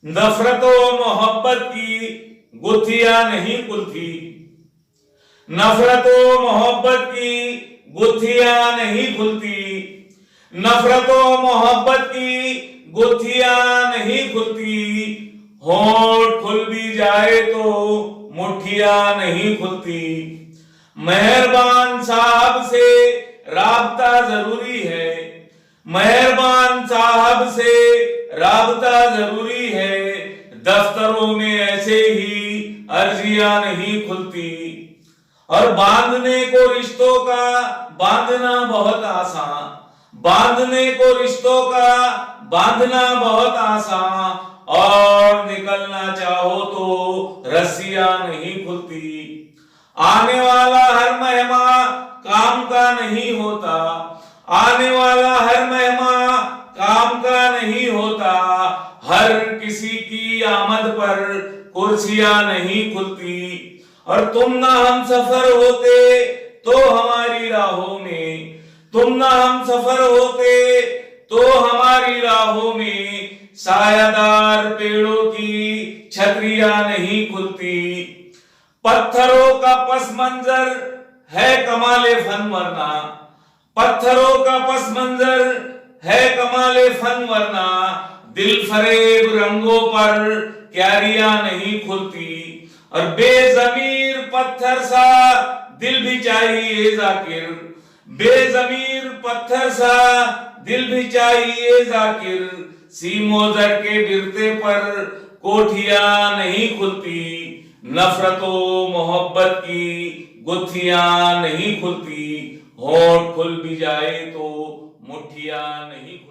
नफरतो मोहब्बत की गुत्थिया नहीं खुलती। नफरतो मोहब्बत की गुत्थिया नहीं खुलती। नफरतो मोहब्बत की गुत्थिया नहीं खुलती। होंठ खुल भी जाए तो मुट्ठिया नहीं खुलती। मेहरबान साहब से राबता जरूरी है। मेहरबान साहब से राबता जरूरी है। दफ्तरों में ऐसे ही अर्जियां नहीं खुलती। और बांधने को रिश्तों का बांधना बहुत आसान। बांधने को रिश्तों का बांधना बहुत आसान। और निकलना चाहो तो रस्सियां नहीं खुलती। आने वाला हर मेहमान काम का नहीं होता। आने वाला हर मेहमान काम का नहीं होता। हर किसी की आमद पर कुर्सियां नहीं खुलती। और तुम ना हम सफर होते तो हमारी राहों में, तुम ना हम सफर होते तो हमारी राहों में सायादार पेड़ों की छतरियां नहीं खुलती। पत्थरों का पस मंजर है कमाले फन वरना, पत्थरों का पस मंजर है कमाले फन वरना दिल फरेब रंगों पर क्यारियां नहीं खुलती। और बेजमीर पत्थर सा दिल भी चाहिए जाकिर, बेजमीर पत्थर सा दिल भी चाहिए जाकिर। सीमोजर के गिरते पर कोठियां नहीं खुलती। नफरतो मोहब्बत की गुत्थियां नहीं खुलती। होंठ खुल भी जाए तो मुट्ठियां नहीं खुलती।